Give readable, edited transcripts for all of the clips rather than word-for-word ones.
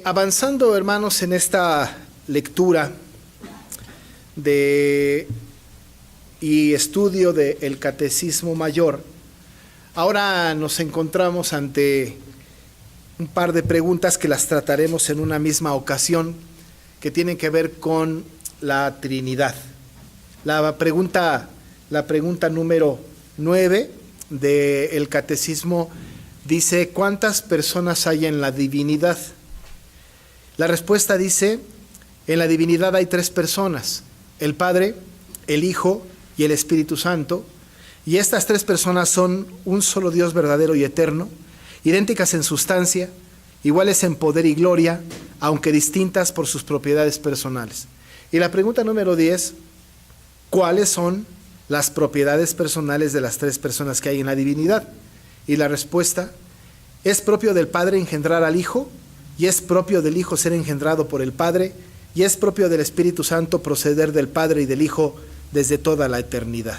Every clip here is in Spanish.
Avanzando, hermanos, en esta lectura y estudio del Catecismo Mayor, ahora nos encontramos ante un par de preguntas que las trataremos en una misma ocasión, que tienen que ver con la Trinidad. La pregunta número 9 del Catecismo dice: ¿cuántas personas hay en la divinidad? La respuesta dice: en la divinidad hay 3 personas, el Padre, el Hijo y el Espíritu Santo, y estas 3 personas son un solo Dios verdadero y eterno, idénticas en sustancia, iguales en poder y gloria, aunque distintas por sus propiedades personales. Y la pregunta número 10, ¿cuáles son las propiedades personales de las 3 personas que hay en la divinidad? Y la respuesta: es propio del Padre engendrar al Hijo, y es propio del Hijo ser engendrado por el Padre, y es propio del Espíritu Santo proceder del Padre y del Hijo desde toda la eternidad.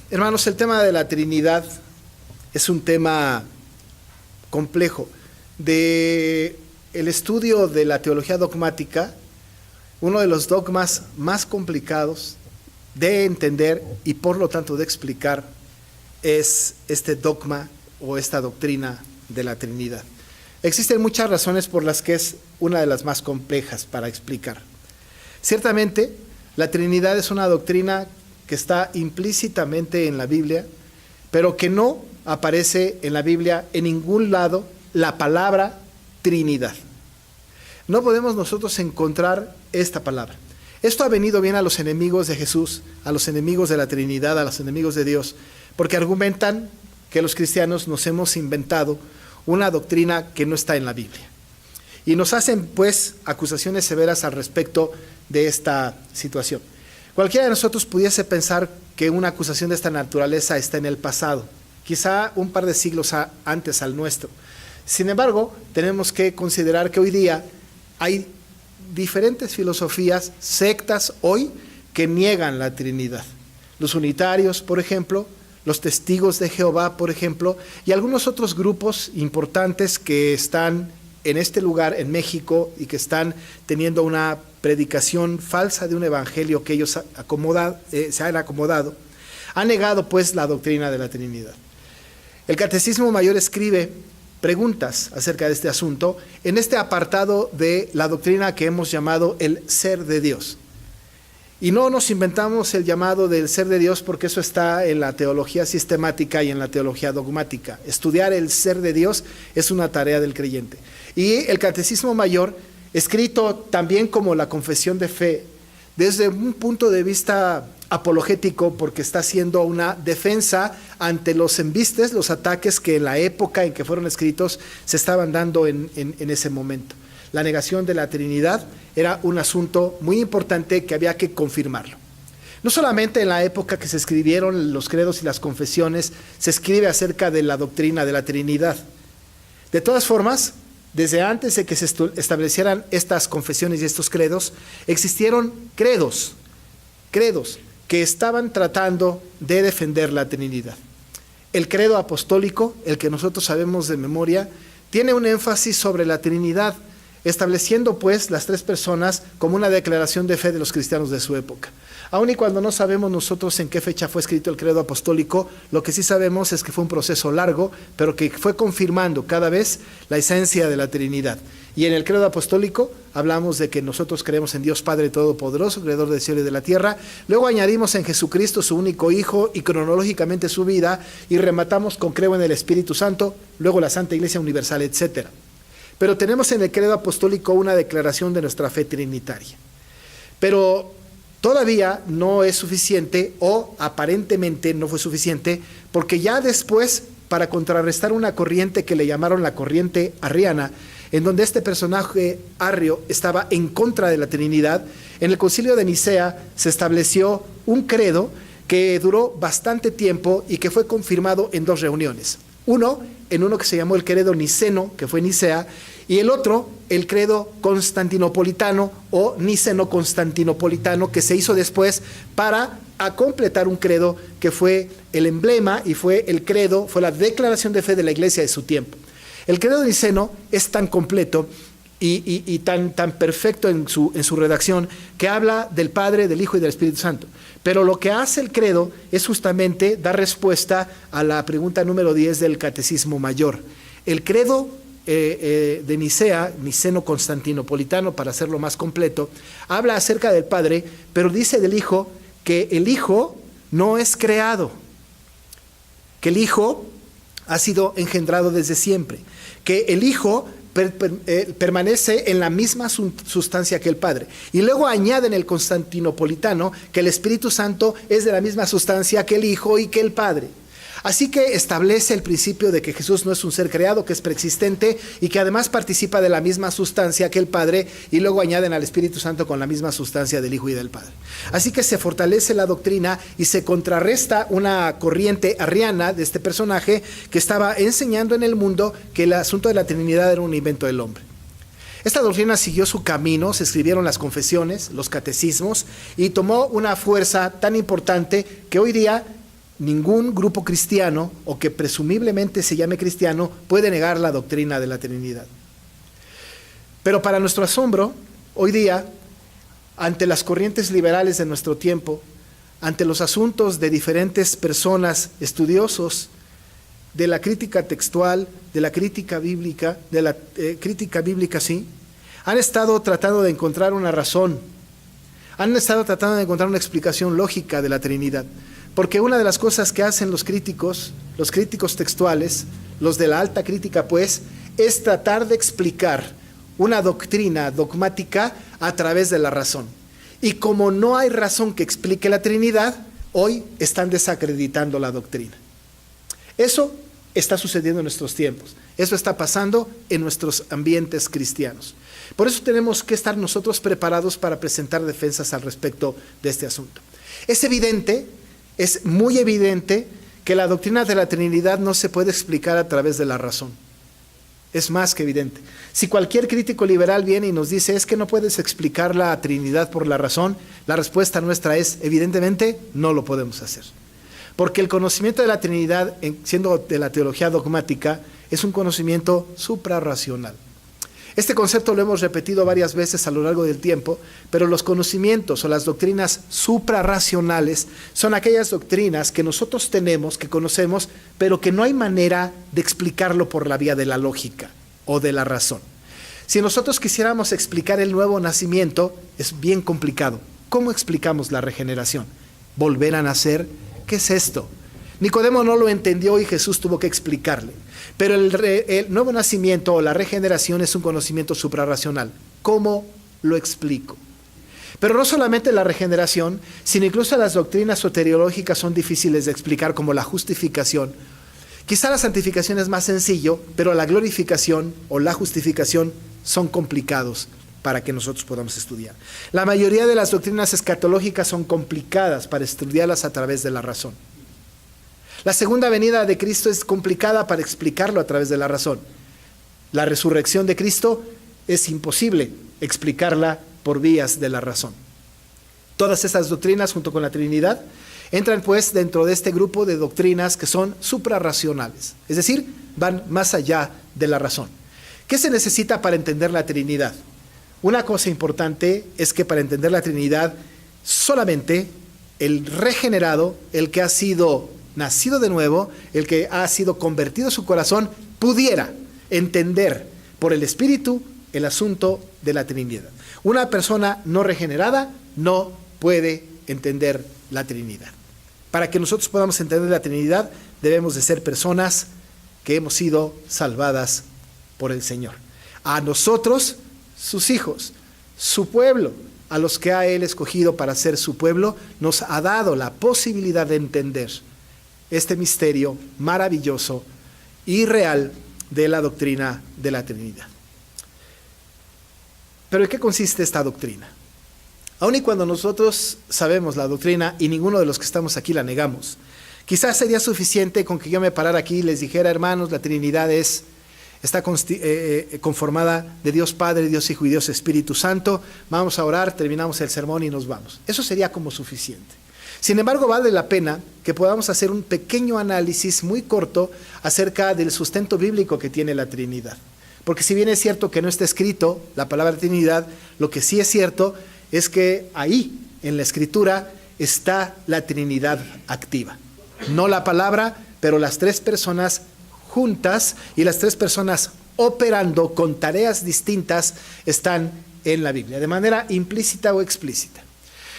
Hermanos, el tema de la Trinidad es un tema complejo. De el estudio de la teología dogmática, uno de los dogmas más complicados de entender y por lo tanto de explicar es este dogma o esta doctrina de la Trinidad. Existen muchas razones por las que es una de las más complejas para explicar. Ciertamente, la Trinidad es una doctrina que está implícitamente en la Biblia, pero que no aparece en la Biblia en ningún lado la palabra Trinidad. No podemos nosotros encontrar esta palabra. Esto ha venido bien a los enemigos de Jesús, a los enemigos de la Trinidad, a los enemigos de Dios, porque argumentan que los cristianos nos hemos inventado una doctrina que no está en la Biblia. Y nos hacen, pues, acusaciones severas al respecto de esta situación. Cualquiera de nosotros pudiese pensar que una acusación de esta naturaleza está en el pasado, quizá un par de siglos antes al nuestro. Sin embargo, tenemos que considerar que hoy día hay diferentes filosofías, sectas hoy, que niegan la Trinidad. Los unitarios, por ejemplo, los testigos de Jehová, por ejemplo, y algunos otros grupos importantes que están en este lugar, en México, y que están teniendo una predicación falsa de un evangelio que ellos se han acomodado, han negado pues la doctrina de la Trinidad. El Catecismo Mayor escribe preguntas acerca de este asunto en este apartado de la doctrina que hemos llamado el ser de Dios. Y no nos inventamos el llamado del ser de Dios porque eso está en la teología sistemática y en la teología dogmática. Estudiar el ser de Dios es una tarea del creyente. Y el Catecismo Mayor, escrito también como la confesión de fe, desde un punto de vista apologético, porque está haciendo una defensa ante los embistes, los ataques que en la época en que fueron escritos se estaban dando en ese momento. La negación de la Trinidad era un asunto muy importante que había que confirmarlo. No solamente en la época que se escribieron los credos y las confesiones se escribe acerca de la doctrina de la Trinidad. De todas formas, desde antes de que se establecieran estas confesiones y estos credos, existieron credos que estaban tratando de defender la Trinidad. El credo apostólico, el que nosotros sabemos de memoria, tiene un énfasis sobre la Trinidad, estableciendo pues las 3 personas como una declaración de fe de los cristianos de su época. Aun y cuando no sabemos nosotros en qué fecha fue escrito el credo apostólico, lo que sí sabemos es que fue un proceso largo, pero que fue confirmando cada vez la esencia de la Trinidad. Y en el credo apostólico hablamos de que nosotros creemos en Dios Padre Todopoderoso, Creador del cielo y de la tierra. Luego añadimos en Jesucristo, su único Hijo, y cronológicamente su vida, y rematamos con creo en el Espíritu Santo, luego la Santa Iglesia Universal, etc. Pero tenemos en el credo apostólico una declaración de nuestra fe trinitaria. Pero todavía no es suficiente, o aparentemente no fue suficiente, porque ya después, para contrarrestar una corriente que le llamaron la corriente arriana, en donde este personaje arrio estaba en contra de la Trinidad, en el Concilio de Nicea se estableció un credo que duró bastante tiempo y que fue confirmado en 2 reuniones. En uno que se llamó el credo niceno, que fue Nicea, y el otro, el credo constantinopolitano o niceno-constantinopolitano, que se hizo después para completar un credo que fue el emblema y fue el credo, fue la declaración de fe de la iglesia de su tiempo. El credo niceno es tan completo y tan perfecto en su redacción, que habla del Padre, del Hijo y del Espíritu Santo. Pero lo que hace el credo es justamente dar respuesta a la pregunta número 10 del Catecismo Mayor. El credo de Nicea, niceno-constantinopolitano, para hacerlo más completo, habla acerca del Padre, pero dice del Hijo que el Hijo no es creado, que el Hijo ha sido engendrado desde siempre, que el Hijo permanece en la misma sustancia que el Padre. Y luego añade en el constantinopolitano que el Espíritu Santo es de la misma sustancia que el Hijo y que el Padre. Así que establece el principio de que Jesús no es un ser creado, que es preexistente y que además participa de la misma sustancia que el Padre, y luego añaden al Espíritu Santo con la misma sustancia del Hijo y del Padre. Así que se fortalece la doctrina y se contrarresta una corriente arriana de este personaje que estaba enseñando en el mundo que el asunto de la Trinidad era un invento del hombre. Esta doctrina siguió su camino, se escribieron las confesiones, los catecismos, y tomó una fuerza tan importante que hoy día ningún grupo cristiano, o que presumiblemente se llame cristiano, puede negar la doctrina de la Trinidad. Pero para nuestro asombro, hoy día, ante las corrientes liberales de nuestro tiempo, ante los asuntos de diferentes personas, estudiosos de la crítica textual, de la crítica bíblica, sí, han estado tratando de encontrar una razón, han estado tratando de encontrar una explicación lógica de la Trinidad. Porque una de las cosas que hacen los críticos textuales, los de la alta crítica pues, es tratar de explicar una doctrina dogmática a través de la razón. Y como no hay razón que explique la Trinidad, hoy están desacreditando la doctrina. Eso está sucediendo en nuestros tiempos. Eso está pasando en nuestros ambientes cristianos. Por eso tenemos que estar nosotros preparados para presentar defensas al respecto de este asunto. Es muy evidente que la doctrina de la Trinidad no se puede explicar a través de la razón. Es más que evidente. Si cualquier crítico liberal viene y nos dice es que no puedes explicar la Trinidad por la razón, la respuesta nuestra es evidentemente no lo podemos hacer. Porque el conocimiento de la Trinidad, siendo de la teología dogmática, es un conocimiento suprarracional. Este concepto lo hemos repetido varias veces a lo largo del tiempo, pero los conocimientos o las doctrinas suprarracionales son aquellas doctrinas que nosotros tenemos, que conocemos, pero que no hay manera de explicarlo por la vía de la lógica o de la razón. Si nosotros quisiéramos explicar el nuevo nacimiento, es bien complicado. ¿Cómo explicamos la regeneración? ¿Volver a nacer? ¿Qué es esto? Nicodemo no lo entendió y Jesús tuvo que explicarle. Pero el nuevo nacimiento o la regeneración es un conocimiento suprarracional. ¿Cómo lo explico? Pero no solamente la regeneración, sino incluso las doctrinas soteriológicas son difíciles de explicar, como la justificación. Quizá la santificación es más sencillo, pero la glorificación o la justificación son complicados para que nosotros podamos estudiar. La mayoría de las doctrinas escatológicas son complicadas para estudiarlas a través de la razón. La segunda venida de Cristo es complicada para explicarlo a través de la razón. La resurrección de Cristo es imposible explicarla por vías de la razón. Todas estas doctrinas, junto con la Trinidad, entran pues dentro de este grupo de doctrinas que son suprarracionales, es decir, van más allá de la razón. ¿Qué se necesita para entender la Trinidad? Una cosa importante es que para entender la Trinidad, solamente el regenerado, el que ha sido nacido de nuevo, el que ha sido convertido su corazón, pudiera entender por el Espíritu el asunto de la Trinidad. Una persona no regenerada no puede entender la Trinidad. Para que nosotros podamos entender la Trinidad, debemos de ser personas que hemos sido salvadas por el Señor. A nosotros, sus hijos, su pueblo, a los que ha Él escogido para ser su pueblo, nos ha dado la posibilidad de entender este misterio maravilloso y real de la doctrina de la Trinidad. ¿Pero en qué consiste esta doctrina? Aun y cuando nosotros sabemos la doctrina y ninguno de los que estamos aquí la negamos, quizás sería suficiente con que yo me parara aquí y les dijera, hermanos, la Trinidad está conformada de Dios Padre, Dios Hijo y Dios Espíritu Santo. Vamos a orar, terminamos el sermón y nos vamos. Eso sería como suficiente. Sin embargo, vale la pena que podamos hacer un pequeño análisis muy corto acerca del sustento bíblico que tiene la Trinidad. Porque si bien es cierto que no está escrito la palabra Trinidad, lo que sí es cierto es que ahí, en la Escritura, está la Trinidad activa. No la palabra, pero las tres personas juntas y las tres personas operando con tareas distintas están en la Biblia, de manera implícita o explícita.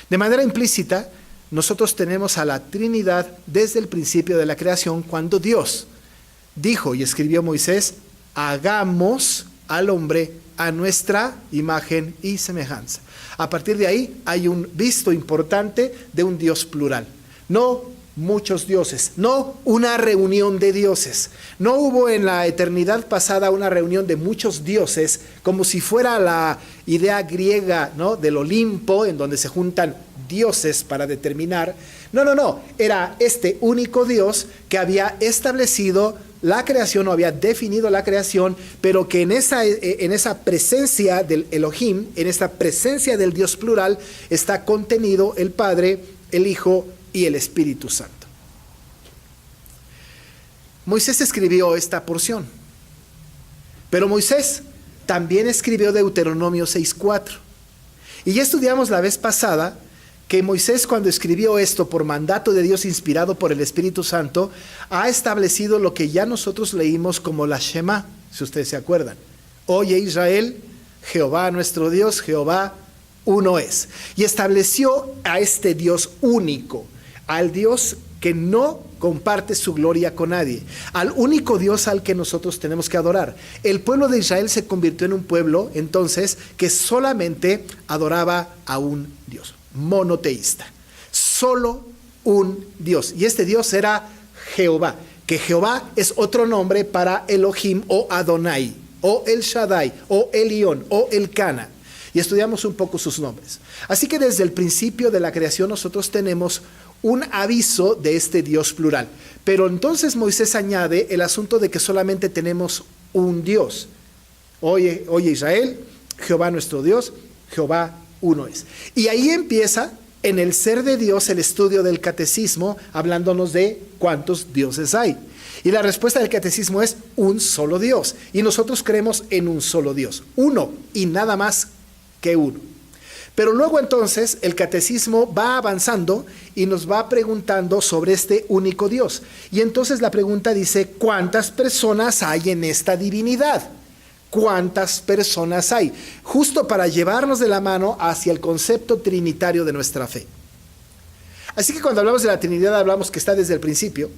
De manera implícita, nosotros tenemos a la Trinidad desde el principio de la creación, cuando Dios dijo y escribió Moisés: hagamos al hombre a nuestra imagen y semejanza. A partir de ahí hay un visto importante de un Dios plural. No muchos dioses, no una reunión de dioses. No hubo en la eternidad pasada una reunión de muchos dioses, como si fuera la idea griega, ¿no?, del Olimpo, en donde se juntan dioses para determinar. No. Era este único Dios que había establecido la creación o había definido la creación, pero que en esa presencia del Elohim, en esta presencia del Dios plural, está contenido el Padre, el Hijo y el Espíritu Santo. Moisés escribió esta porción, pero Moisés también escribió Deuteronomio 6:4. Y ya estudiamos la vez pasada que Moisés, cuando escribió esto por mandato de Dios inspirado por el Espíritu Santo, ha establecido lo que ya nosotros leímos como la Shema, si ustedes se acuerdan. Oye Israel, Jehová nuestro Dios, Jehová uno es. Y estableció a este Dios único, al Dios que no comparte su gloria con nadie, al único Dios al que nosotros tenemos que adorar. El pueblo de Israel se convirtió en un pueblo entonces que solamente adoraba a un Dios monoteísta, solo un Dios, y este Dios era Jehová, que Jehová es otro nombre para Elohim o Adonai, o El Shaddai, o Elión, o Elcana, y estudiamos un poco sus nombres. Así que desde el principio de la creación nosotros tenemos un aviso de este Dios plural, pero entonces Moisés añade el asunto de que solamente tenemos un Dios. Oye Israel, Jehová nuestro Dios, Jehová uno es. Y ahí empieza en el ser de Dios el estudio del catecismo, hablándonos de cuántos dioses hay. Y la respuesta del catecismo es un solo Dios. Y nosotros creemos en un solo Dios, uno y nada más que uno. Pero luego entonces el catecismo va avanzando y nos va preguntando sobre este único Dios. Y entonces la pregunta dice: ¿cuántas personas hay en esta divinidad? ¿Cuántas personas hay? Justo para llevarnos de la mano hacia el concepto trinitario de nuestra fe. Así que cuando hablamos de la Trinidad hablamos que está desde el principio,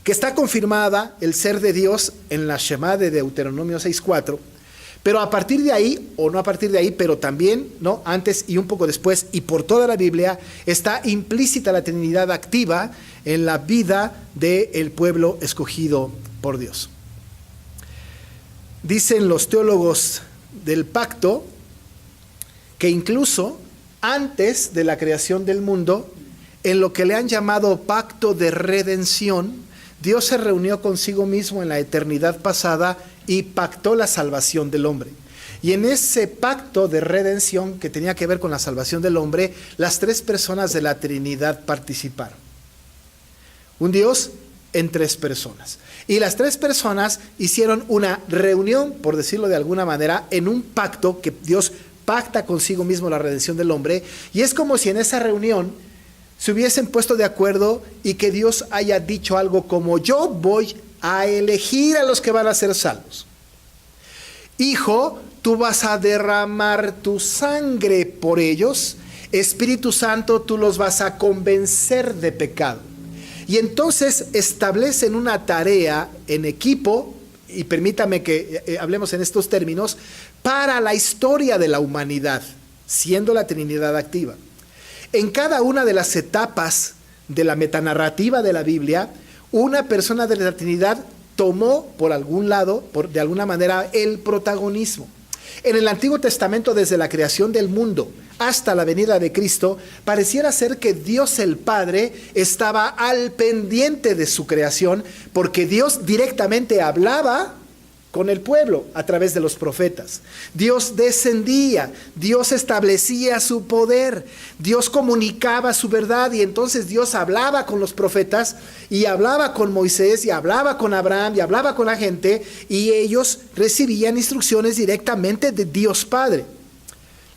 que está confirmada el ser de Dios en la Shema de Deuteronomio 6:4, pero a partir de ahí, o no a partir de ahí, pero también, ¿no?, antes y un poco después, y por toda la Biblia, está implícita la Trinidad activa en la vida del pueblo escogido por Dios. Dicen los teólogos del pacto que incluso antes de la creación del mundo, en lo que le han llamado pacto de redención, Dios se reunió consigo mismo en la eternidad pasada y pactó la salvación del hombre. Y en ese pacto de redención que tenía que ver con la salvación del hombre, las tres personas de la Trinidad participaron. Un Dios en tres personas. Y las tres personas hicieron una reunión, por decirlo de alguna manera, en un pacto que Dios pacta consigo mismo la redención del hombre. Y es como si en esa reunión se hubiesen puesto de acuerdo y que Dios haya dicho algo como: yo voy a elegir a los que van a ser salvos. Hijo, tú vas a derramar tu sangre por ellos. Espíritu Santo, tú los vas a convencer de pecado. Y entonces establecen una tarea en equipo, y permítame que hablemos en estos términos, para la historia de la humanidad, siendo la Trinidad activa. En cada una de las etapas de la metanarrativa de la Biblia, una persona de la Trinidad tomó por algún lado, de alguna manera, el protagonismo. En el Antiguo Testamento, desde la creación del mundo hasta la venida de Cristo, pareciera ser que Dios el Padre estaba al pendiente de su creación, porque Dios directamente hablaba con el pueblo a través de los profetas. Dios descendía, Dios establecía su poder, Dios comunicaba su verdad y entonces Dios hablaba con los profetas y hablaba con Moisés y hablaba con Abraham y hablaba con la gente y ellos recibían instrucciones directamente de Dios Padre.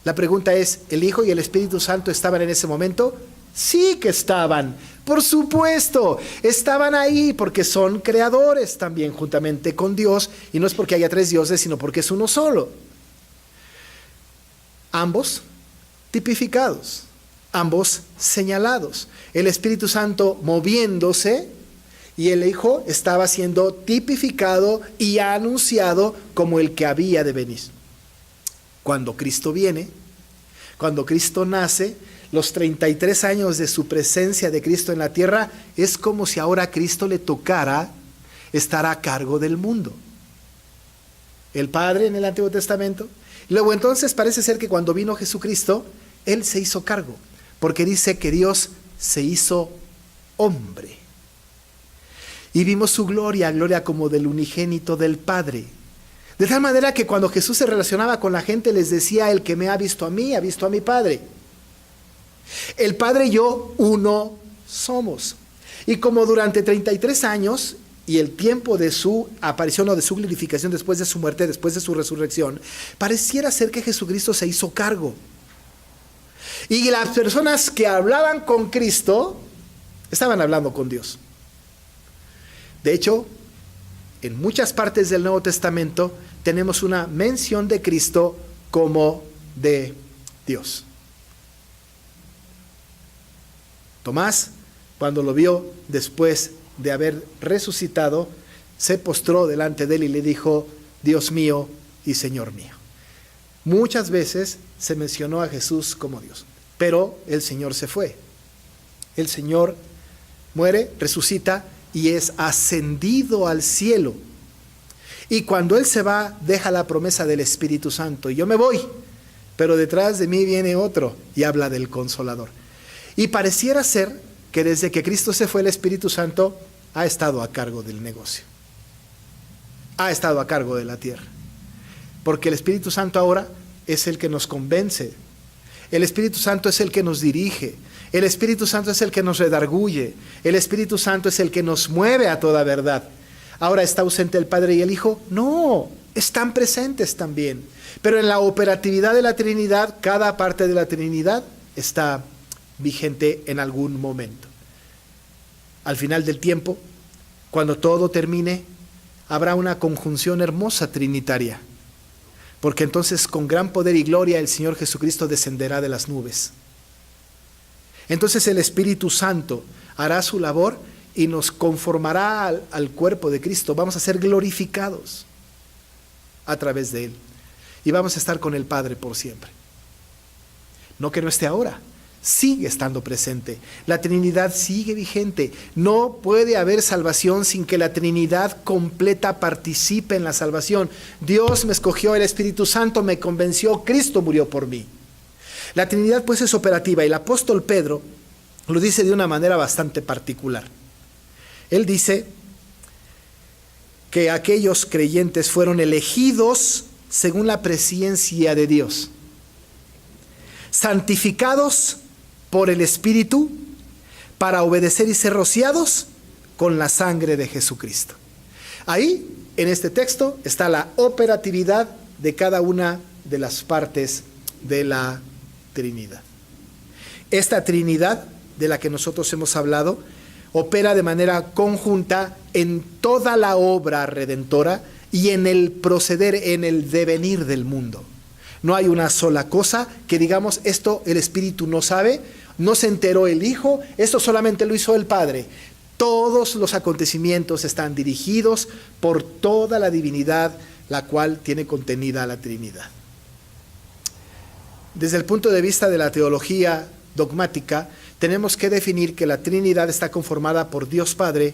La pregunta es, ¿el Hijo y el Espíritu Santo estaban en ese momento? Sí que estaban, por supuesto, estaban ahí porque son creadores también juntamente con Dios y no es porque haya tres dioses, sino porque es uno solo. Ambos tipificados, ambos señalados, el Espíritu Santo moviéndose y el Hijo estaba siendo tipificado y anunciado como el que había de venir. Cuando Cristo viene, cuando Cristo nace, los 33 años de su presencia de Cristo en la tierra, es como si ahora a Cristo le tocara estar a cargo del mundo. El Padre en el Antiguo Testamento. Luego entonces parece ser que cuando vino Jesucristo, Él se hizo cargo, porque dice que Dios se hizo hombre. Y vimos su gloria, gloria como del unigénito del Padre. De tal manera que cuando Jesús se relacionaba con la gente, les decía, el que me ha visto a mí, ha visto a mi Padre. El Padre y yo, uno somos. Y como durante 33 años y el tiempo de su aparición o de su glorificación después de su muerte, después de su resurrección, pareciera ser que Jesucristo se hizo cargo. Y las personas que hablaban con Cristo estaban hablando con Dios. De hecho, en muchas partes del Nuevo Testamento tenemos una mención de Cristo como de Dios. Tomás, cuando lo vio después de haber resucitado, se postró delante de él y le dijo, Dios mío y Señor mío. Muchas veces se mencionó a Jesús como Dios, pero el Señor se fue. El Señor muere, resucita y es ascendido al cielo. Y cuando Él se va, deja la promesa del Espíritu Santo. Y yo me voy, pero detrás de mí viene otro y habla del Consolador. Y pareciera ser que desde que Cristo se fue, el Espíritu Santo ha estado a cargo del negocio. Ha estado a cargo de la tierra. Porque el Espíritu Santo ahora es el que nos convence. El Espíritu Santo es el que nos dirige. El Espíritu Santo es el que nos redarguye. El Espíritu Santo es el que nos mueve a toda verdad. ¿Ahora está ausente el Padre y el Hijo? No, están presentes también. Pero en la operatividad de la Trinidad, cada parte de la Trinidad está vigente en algún momento. Al final del tiempo, cuando todo termine, habrá una conjunción hermosa trinitaria, porque entonces con gran poder y gloria el Señor Jesucristo descenderá de las nubes. Entonces el Espíritu Santo hará su labor y nos conformará al cuerpo de Cristo. Vamos a ser glorificados a través de Él y vamos a estar con el Padre por siempre. No que no esté ahora, sigue estando presente. La Trinidad sigue vigente. No puede haber salvación sin que la Trinidad completa participe en la salvación. Dios me escogió, el Espíritu Santo me convenció, Cristo murió por mí. La Trinidad pues es operativa y el apóstol Pedro lo dice de una manera bastante particular. Él dice que aquellos creyentes fueron elegidos según la presciencia de Dios, santificados por el Espíritu para obedecer y ser rociados con la sangre de Jesucristo. Ahí, en este texto, está la operatividad de cada una de las partes de la Trinidad. Esta Trinidad de la que nosotros hemos hablado opera de manera conjunta en toda la obra redentora y en el proceder, en el devenir del mundo. No hay una sola cosa que digamos, esto el Espíritu no sabe, no se enteró el Hijo, esto solamente lo hizo el Padre. Todos los acontecimientos están dirigidos por toda la divinidad, la cual tiene contenida la Trinidad. Desde el punto de vista de la teología dogmática, tenemos que definir que la Trinidad está conformada por Dios Padre,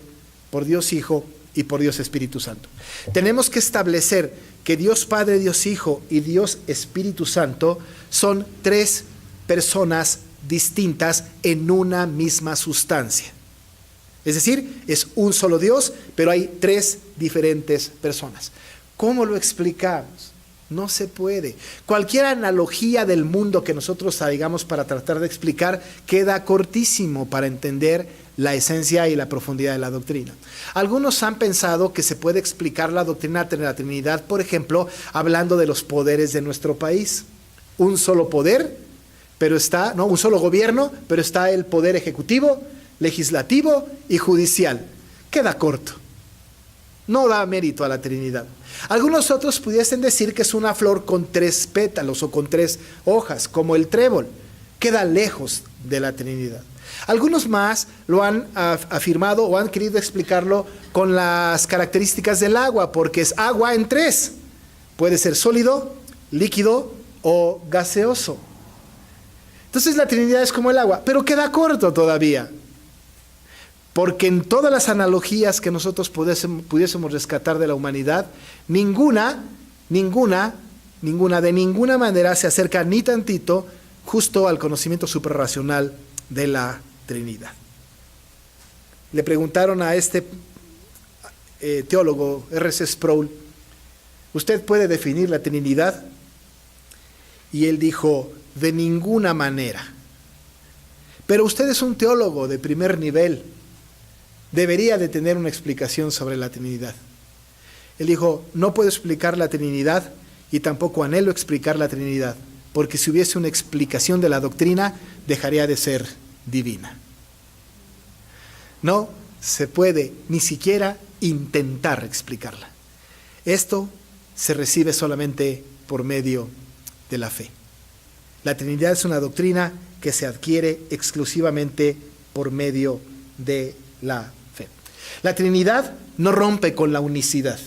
por Dios Hijo y por Dios Espíritu Santo. Tenemos que establecer que Dios Padre, Dios Hijo y Dios Espíritu Santo son tres personas distintas en una misma sustancia. Es decir, es un solo Dios, pero hay tres diferentes personas. ¿Cómo lo explicamos? No se puede. Cualquier analogía del mundo que nosotros traigamos para tratar de explicar queda cortísimo para entender la esencia y la profundidad de la doctrina. Algunos han pensado que se puede explicar la doctrina de la Trinidad, por ejemplo, hablando de los poderes de nuestro país. Un solo poder, pero está, no, un solo gobierno, pero está el poder ejecutivo, legislativo y judicial. Queda corto. No da mérito a la Trinidad. Algunos otros pudiesen decir que es una flor con 3 pétalos o con 3 hojas, como el trébol. Queda lejos de la Trinidad. Algunos más lo han afirmado o han querido explicarlo con las características del agua, porque es agua en 3. Puede ser sólido, líquido o gaseoso. Entonces la Trinidad es como el agua, pero queda corto todavía. Porque en todas las analogías que nosotros pudiésemos rescatar de la humanidad, ninguna de ninguna manera se acerca ni tantito justo al conocimiento suprarracional de la Trinidad. Le preguntaron a este teólogo, R.C. Sproul, ¿usted puede definir la Trinidad? Y él dijo, de ninguna manera. Pero usted es un teólogo de primer nivel, debería de tener una explicación sobre la Trinidad. Él dijo, no puedo explicar la Trinidad y tampoco anhelo explicar la Trinidad, porque si hubiese una explicación de la doctrina, dejaría de ser divina. No se puede ni siquiera intentar explicarla. Esto se recibe solamente por medio de la fe. La Trinidad es una doctrina que se adquiere exclusivamente por medio de la fe. La Trinidad no rompe con la unicidad.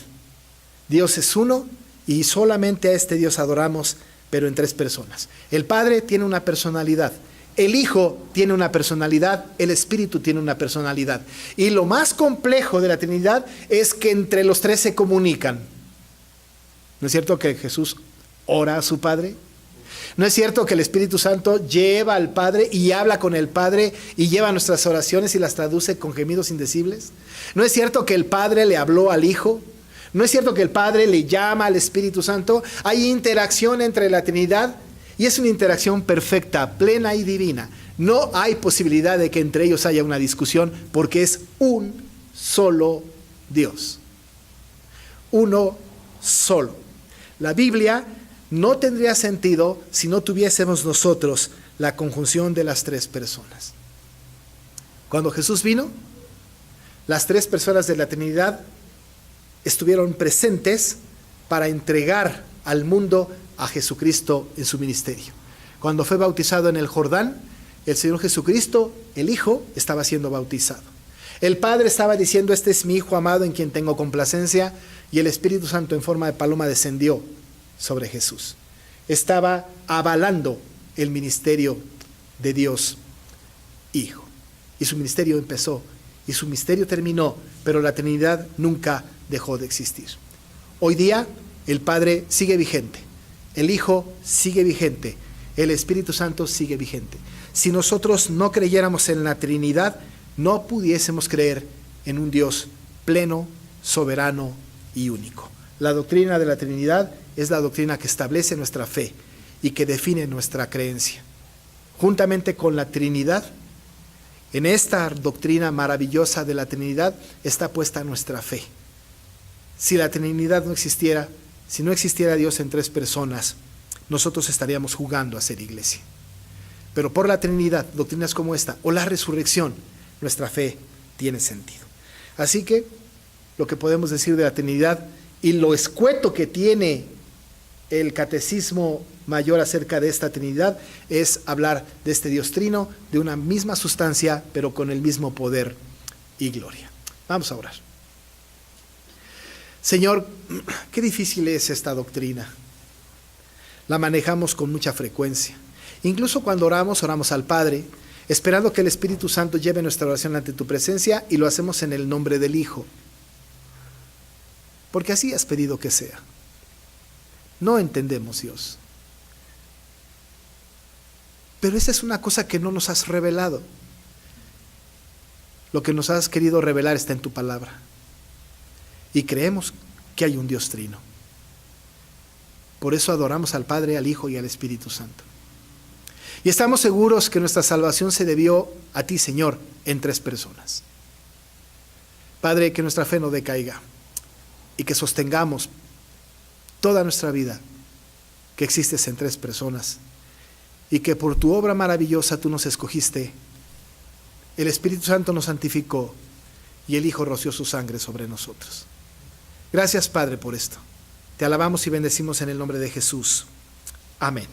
Dios es uno y solamente a este Dios adoramos, pero en 3 personas. El Padre tiene una personalidad, el Hijo tiene una personalidad, el Espíritu tiene una personalidad. Y lo más complejo de la Trinidad es que entre los 3 se comunican. ¿No es cierto que Jesús ora a su Padre? ¿No es cierto que el Espíritu Santo lleva al Padre y habla con el Padre y lleva nuestras oraciones y las traduce con gemidos indecibles? ¿No es cierto que el Padre le habló al Hijo? ¿No es cierto que el Padre le llama al Espíritu Santo? Hay interacción entre la Trinidad y es una interacción perfecta, plena y divina. No hay posibilidad de que entre ellos haya una discusión porque es un solo Dios. Uno solo. La Biblia no tendría sentido si no tuviésemos nosotros la conjunción de las 3 personas. Cuando Jesús vino, las 3 personas de la Trinidad estuvieron presentes para entregar al mundo a Jesucristo en su ministerio. Cuando fue bautizado en el Jordán, el Señor Jesucristo, el Hijo, estaba siendo bautizado. El Padre estaba diciendo, este es mi Hijo amado en quien tengo complacencia, y el Espíritu Santo en forma de paloma descendió sobre Jesús. Estaba avalando el ministerio de Dios Hijo. Y su ministerio empezó, y su ministerio terminó, pero la Trinidad nunca dejó de existir. Hoy día el Padre sigue vigente, el Hijo sigue vigente, el Espíritu Santo sigue vigente. Si nosotros no creyéramos en la Trinidad, no pudiésemos creer en un Dios pleno, soberano y único. La doctrina de la Trinidad es la doctrina que establece nuestra fe y que define nuestra creencia. Juntamente con la Trinidad, en esta doctrina maravillosa de la Trinidad está puesta nuestra fe. Si la Trinidad no existiera, si no existiera Dios en 3 personas, nosotros estaríamos jugando a ser iglesia. Pero por la Trinidad, doctrinas como esta, o la resurrección, nuestra fe tiene sentido. Así que lo que podemos decir de la Trinidad y lo escueto que tiene el catecismo mayor acerca de esta Trinidad es hablar de este Dios trino, de una misma sustancia, pero con el mismo poder y gloria. Vamos a orar. Señor, qué difícil es esta doctrina. La manejamos con mucha frecuencia. Incluso cuando oramos al Padre, esperando que el Espíritu Santo lleve nuestra oración ante tu presencia, y lo hacemos en el nombre del Hijo. Porque así has pedido que sea. No entendemos, Dios. Pero esa es una cosa que no nos has revelado. Lo que nos has querido revelar está en tu palabra. Y creemos que hay un Dios trino. Por eso adoramos al Padre, al Hijo y al Espíritu Santo. Y estamos seguros que nuestra salvación se debió a ti, Señor, en 3 personas. Padre, que nuestra fe no decaiga y que sostengamos toda nuestra vida que existes en 3 personas y que por tu obra maravillosa tú nos escogiste, el Espíritu Santo nos santificó y el Hijo roció su sangre sobre nosotros. Gracias, Padre, por esto. Te alabamos y bendecimos en el nombre de Jesús. Amén.